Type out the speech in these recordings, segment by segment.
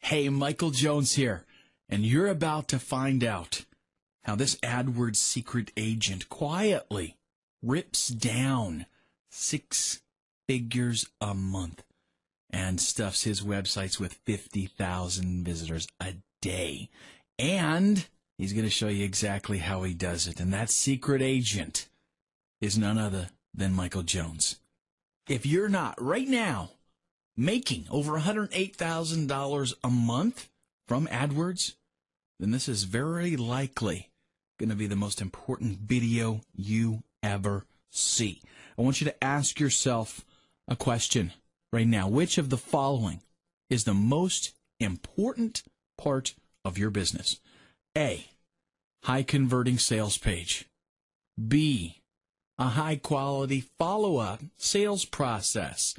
Hey, Michael Jones here, and you're about to find out how this AdWords secret agent quietly rips down 6 figures a month and stuffs his websites with 50,000 visitors a day. And he's going to show you exactly how he does it. And that secret agent is none other than Michael Jones. If you're not right now making over $108,000 a month from AdWords, then this is very likely going to be the most important video you ever see. I want you to ask yourself a question right now. Which of the following is the most important part of your business? A, high converting sales page. B, a high quality follow-up sales process.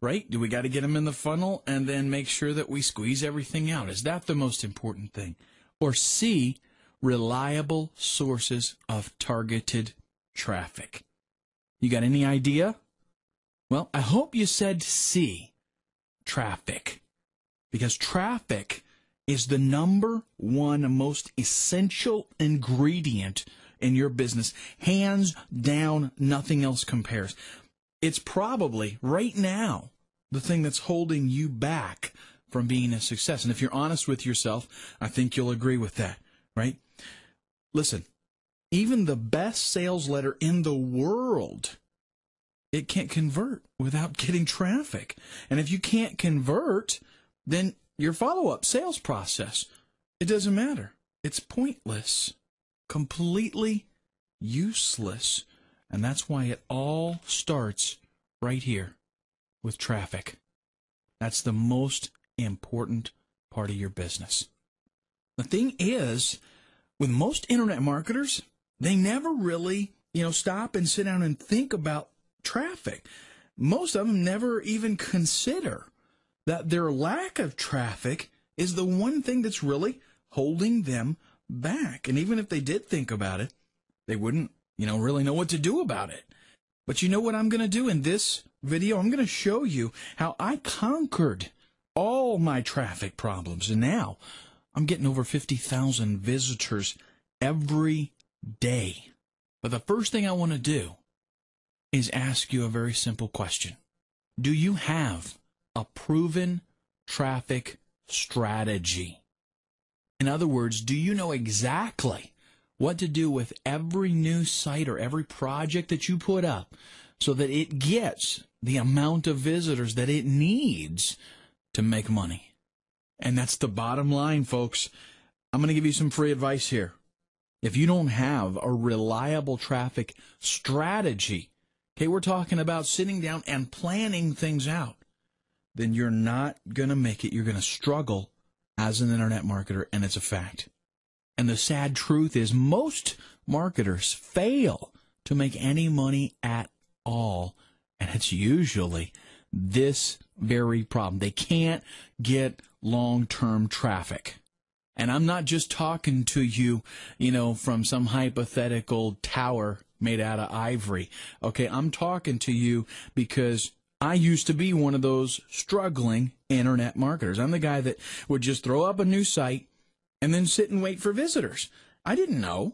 Right? Do we got to get them in the funnel and then make sure that we squeeze everything out? Is that the most important thing? Or C, reliable sources of targeted traffic. You got any idea? Well, I hope you said C, traffic. Because traffic is the number one most essential ingredient in your business. Hands down, nothing else compares. It's probably, right now, the thing that's holding you back from being a success. And if you're honest with yourself, I think you'll agree with that, right? Listen, even the best sales letter in the world, it can't convert without getting traffic. And if you can't convert, then your follow-up sales process, it doesn't matter. It's pointless, completely useless. And that's why it all starts right here with traffic. That's the most important part of your business. The thing is, with most internet marketers, they never really, stop and sit down and think about traffic. Most of them never even consider that their lack of traffic is the one thing that's really holding them back. And even if they did think about it, they wouldn't really know what to do about it. But you know what I'm going to do in this video? I'm going to show you how I conquered all my traffic problems. And now I'm getting over 50,000 visitors every day. But the first thing I want to do is ask you a very simple question. Do you have a proven traffic strategy? In other words, do you know exactly what to do with every new site or every project that you put up so that it gets the amount of visitors that it needs to make money? And that's the bottom line, folks. I'm going to give you some free advice here. If you don't have a reliable traffic strategy, okay, we're talking about sitting down and planning things out, then you're not going to make it. You're going to struggle as an internet marketer, and it's a fact. And the sad truth is most marketers fail to make any money at all. And it's usually this very problem. They can't get long-term traffic. And I'm not just talking to you, from some hypothetical tower made out of ivory. Okay, I'm talking to you because I used to be one of those struggling internet marketers. I'm the guy that would just throw up a new site and then sit and wait for visitors. I didn't know.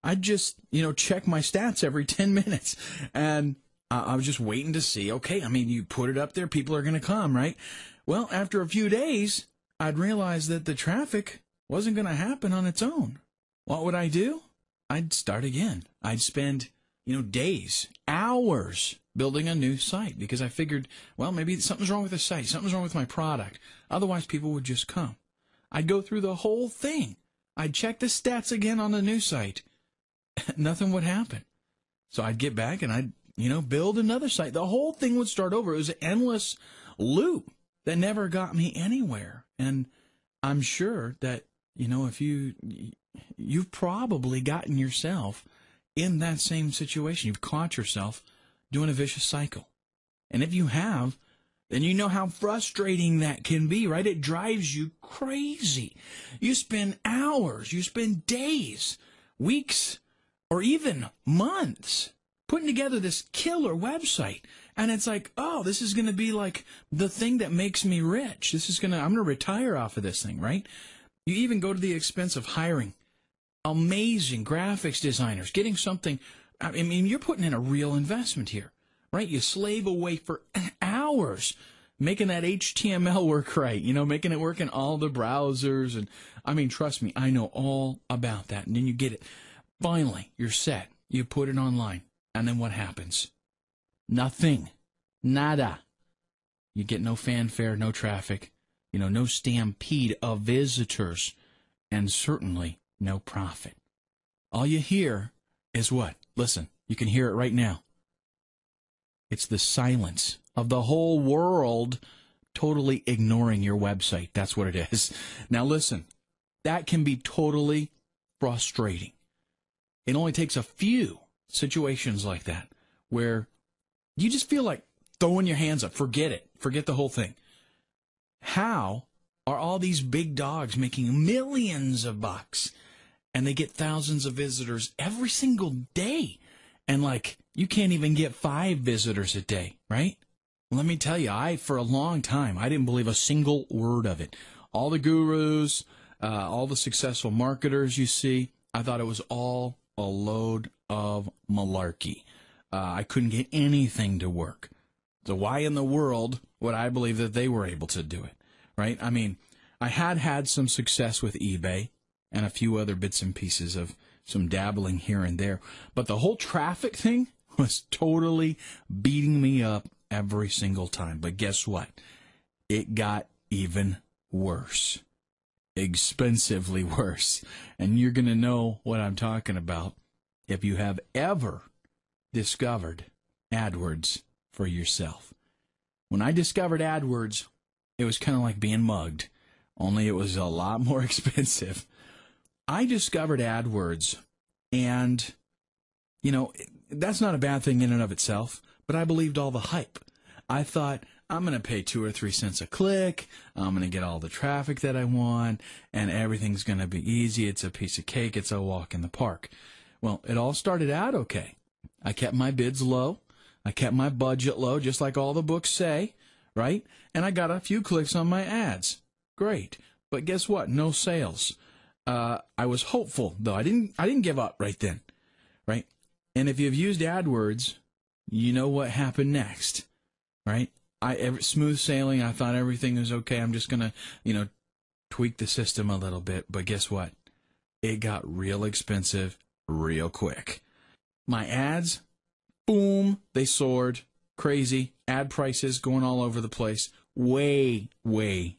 I'd just, check my stats every 10 minutes. And I was just waiting to see, okay, you put it up there, people are going to come, right? Well, after a few days, I'd realize that the traffic wasn't going to happen on its own. What would I do? I'd start again. I'd spend, days, hours building a new site because I figured, well, maybe something's wrong with the site. Something's wrong with my product. Otherwise, people would just come. I'd go through the whole thing. I'd check the stats again on the new site. Nothing would happen. So I'd get back and I'd, build another site. The whole thing would start over. It was an endless loop that never got me anywhere. And I'm sure that, if you've probably gotten yourself in that same situation. You've caught yourself doing a vicious cycle. And if you have, then you know how frustrating that can be, right? It drives you crazy. You spend hours, you spend days, weeks, or even months putting together this killer website. And it's like, oh, this is going to be like the thing that makes me rich. I'm going to retire off of this thing, right? You even go to the expense of hiring amazing graphics designers, getting something. I mean, you're putting in a real investment here, right? You slave away for hours making that HTML work right, making it work in all the browsers. And I mean, trust me, I know all about that. And then you get it. Finally, you're set. You put it online. And then what happens? Nothing. Nada. You get no fanfare, no traffic, no stampede of visitors, and certainly no profit. All you hear is what? Listen, you can hear it right now. It's the silence of the whole world totally ignoring your website. That's what it is. Now listen, that can be totally frustrating. It only takes a few situations like that where you just feel like throwing your hands up. Forget it. Forget the whole thing. How are all these big dogs making millions of bucks and they get thousands of visitors every single day? And you can't even get 5 visitors a day, right? Let me tell you, for a long time, I didn't believe a single word of it. All the gurus, all the successful marketers you see, I thought it was all a load of malarkey. I couldn't get anything to work. So why in the world would I believe that they were able to do it, right? I mean, I had some success with eBay and a few other bits and pieces of some dabbling here and there. But the whole traffic thing was totally beating me up every single time. But guess what? It got even worse. Expensively worse. And you're going to know what I'm talking about if you have ever discovered AdWords for yourself. When I discovered AdWords, it was kind of like being mugged, only it was a lot more expensive. I discovered AdWords, and, that's not a bad thing in and of itself, but I believed all the hype. I thought, I'm going to pay 2 or 3 cents a click, I'm going to get all the traffic that I want, and everything's going to be easy, it's a piece of cake, it's a walk in the park. Well, it all started out okay. I kept my bids low, I kept my budget low, just like all the books say, right? And I got a few clicks on my ads. Great. But guess what? No sales. I was hopeful, though. I didn't give up right then, right? And if you've used AdWords, you know what happened next, right? Smooth sailing. I thought everything was okay. I'm just gonna, tweak the system a little bit. But guess what? It got real expensive real quick. My ads, boom, they soared. Crazy. Ad prices going all over the place. Way, way